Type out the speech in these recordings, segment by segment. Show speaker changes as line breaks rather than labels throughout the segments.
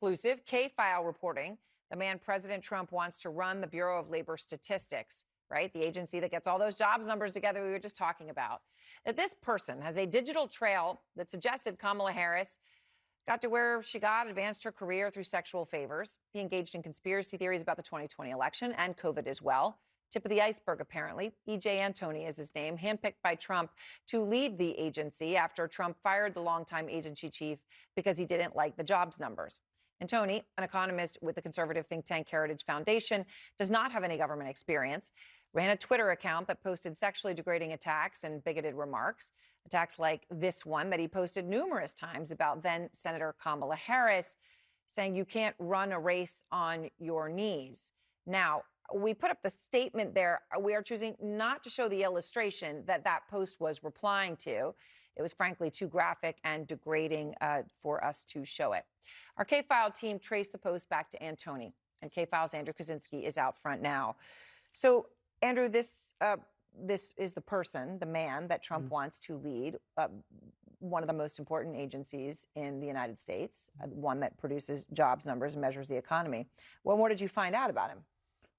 exclusive K-File reporting. The man President Trump wants to run the Bureau of Labor Statistics, right? The agency that gets all those jobs numbers together we were just talking about. That this person has a digital trail that suggested Kamala Harris got to where she got, advanced her career through sexual favors. He engaged in conspiracy theories about the 2020 election and COVID as well. Tip of the iceberg, apparently. E.J. Antoni is his name, handpicked by Trump to lead the agency after Trump fired the longtime agency chief because he didn't like the jobs numbers. Antoni, an economist with the conservative think tank Heritage Foundation, does not have any government experience, ran a Twitter account that posted sexually degrading attacks and bigoted remarks, attacks like this one that he posted numerous times about then Senator Kamala Harris, saying you can't run a race on your knees. Now, we put up the statement there. We are choosing not to show the illustration that that post was replying to. It was frankly too graphic and degrading for us to show it. Our K-File team traced the post back to Antoni, and K-File's Andrew Kaczynski is out front now. So, Andrew, this is the person, the man that Trump wants to lead one of the most important agencies in the United States, one that produces jobs numbers and measures the economy. Well, what did you find out about him?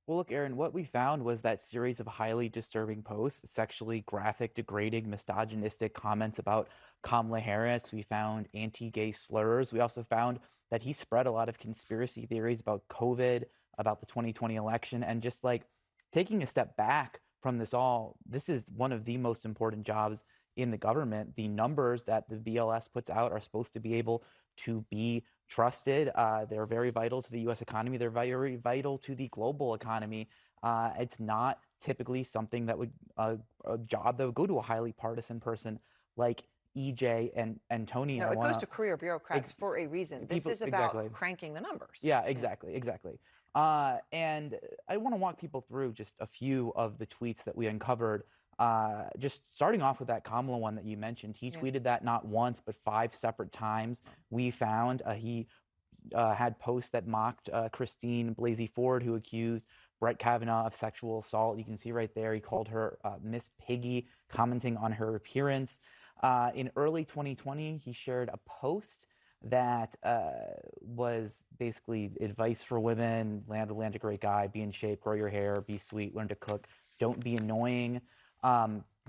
Well, look, Aaron, what we found was that series of highly disturbing posts, sexually graphic, degrading, misogynistic comments about Kamala Harris. We found anti-gay slurs. We also found that he spread a lot of conspiracy theories about COVID, about the 2020 election, and just like taking a step back from this all, this is one of the most important jobs in the government. The numbers that the BLS puts out are supposed to be able to be trusted. They're very vital to the U.S. economy. They're very vital to the global economy. It's not typically something that would a job that would go to a highly partisan person like EJ and Antoni.
No, it goes to career bureaucrats for a reason. This is about cranking the numbers.
Yeah, exactly. And I want to walk people through just a few of the tweets that we uncovered. Just starting off with that Kamala one that you mentioned, he tweeted that not once, but 5 separate times. We found he had posts that mocked Christine Blasey Ford, who accused Brett Kavanaugh of sexual assault. You can see right there, he called her Miss Piggy, commenting on her appearance. In early 2020, he shared a post that was basically advice for women: land a great guy, be in shape, grow your hair, be sweet, learn to cook, don't be annoying.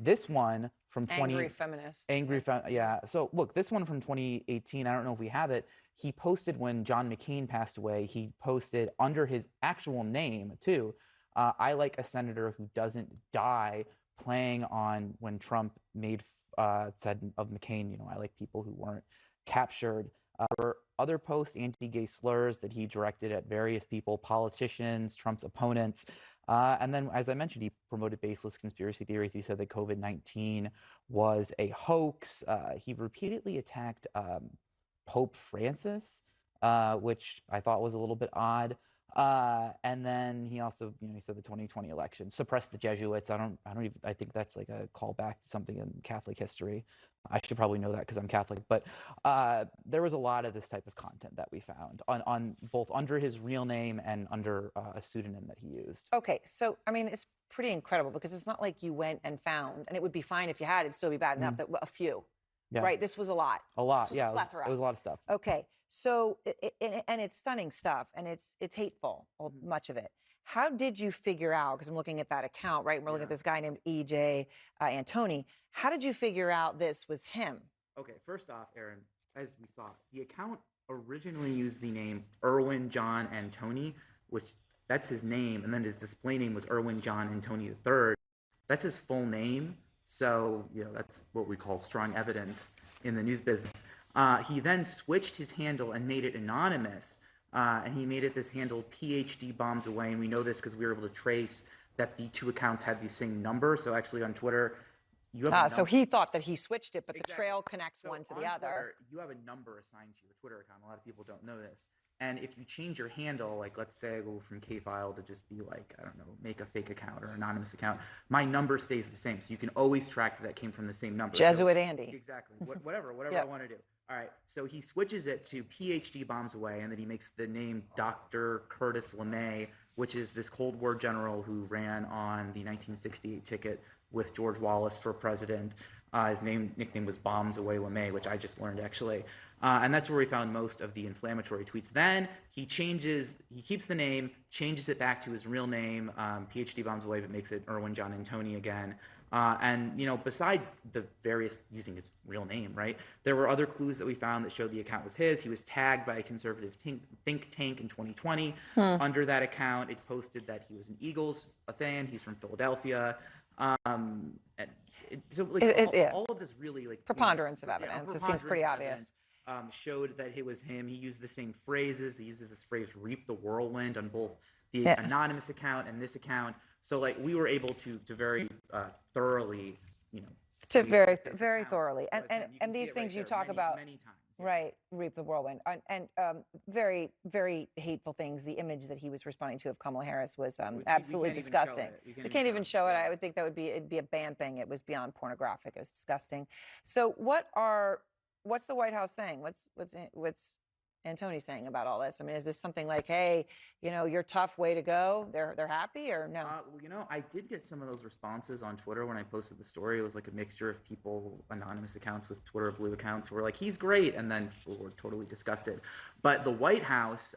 This one from
angry feminists.
Yeah. So look, this one from 2018, I don't know if we have it. He posted when John McCain passed away. He posted under his actual name too. I like a senator who doesn't die, playing on when Trump said of McCain, I like people who weren't captured. Or other posts, anti-gay slurs that he directed at various people, politicians, Trump's opponents. And then, as I mentioned, he promoted baseless conspiracy theories. He said that COVID-19 was a hoax. He repeatedly attacked Pope Francis, which I thought was a little bit odd. And then he also, he said the 2020 election suppressed the Jesuits. I think that's like a callback to something in Catholic history. I should probably know that because I'm Catholic, but there was a lot of this type of content that we found on both under his real name and under a pseudonym that he used.
Okay, so I mean, it's pretty incredible because it's not like you went and found, and it would be fine if you had, it'd still be bad enough that a few. Yeah. Right, this was a lot.
A lot,
this was
it was a lot of stuff.
Okay, so and it's stunning stuff, and it's hateful, much of it. How did you figure out? Because I'm looking at that account, right? And we're looking at this guy named E.J. Antoni. How did you figure out this was him?
Okay, first off, Aaron, as we saw, the account originally used the name Erwin John Antoni, which that's his name, and then his display name was Erwin John Antoni III. That's his full name. So, that's what we call strong evidence in the news business. He then switched his handle and made it anonymous. And he made it this handle, PhD Bombs Away. And we know this because we were able to trace that the two accounts had the same number. So actually on Twitter, you have
so he thought that he switched it, but the trail connects one to the other.
Twitter, you have a number assigned to your Twitter account. A lot of people don't know this. And if you change your handle, like let's say I go from K-File to just be like, I don't know, make a fake account or anonymous account, my number stays the same. So you can always track that came from the same number.
Jesuit Andy.
Exactly. Whatever I want to do. All right. So he switches it to PhD Bombs Away, and then he makes the name Dr. Curtis LeMay, which is this Cold War general who ran on the 1968 ticket with George Wallace for president. His nickname was Bombs Away LeMay, which I just learned actually. And that's where we found most of the inflammatory tweets. Then he keeps the name, changes it back to his real name, PhD bombs away, but makes it Erwin John Antoni again. And, besides the various using his real name, right, there were other clues that we found that showed the account was his. He was tagged by a conservative think tank in 2020 under that account. It posted that he was an Eagles fan. He's from Philadelphia. All of this really
preponderance of evidence. It seems pretty obvious.
Showed that it was him. He used the same phrases. He uses this phrase "reap the whirlwind" on both the anonymous account and this account. So we were able to very thoroughly,
very thoroughly. And these things you talk about
many times.
Right, reap the whirlwind, and very, very hateful things. The image that he was responding to of Kamala Harris was absolutely disgusting. We can't even show it. I would think that it'd be a banned thing. It was beyond pornographic. It was disgusting. So what's the White House saying? What's Antoni saying about all this? I mean, is this something like, hey, you're tough, way to go? They're happy, or no?
I did get some of those responses on Twitter when I posted the story. It was like a mixture of people, anonymous accounts with Twitter Blue accounts, who were like, he's great, and then people were totally disgusted. But the White House,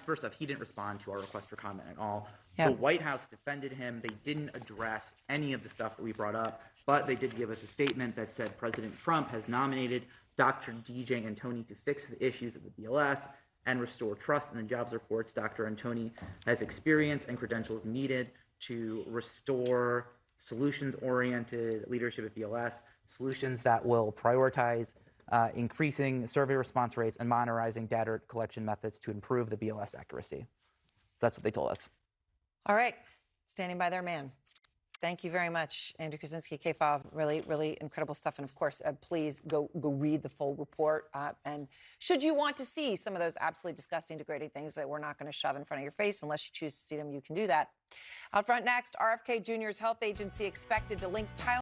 first off, he didn't respond to our request for comment at all. The White House defended him. They didn't address any of the stuff that we brought up, but they did give us a statement that said President Trump has nominated Dr. DJ Antoni to fix the issues of the BLS and restore trust in the jobs reports. Dr. Antoni has experience and credentials needed to restore solutions-oriented leadership at BLS, solutions that will prioritize increasing survey response rates and monitoring data collection methods to improve the BLS accuracy. So that's what they told us.
All right. Standing by their man. Thank you very much, Andrew Kaczynski, K-File. Really, really incredible stuff. And of course, please go read the full report. And should you want to see some of those absolutely disgusting, degrading things that we're not going to shove in front of your face, unless you choose to see them, you can do that. Out front next, RFK Jr.'s health agency expected to link Thailand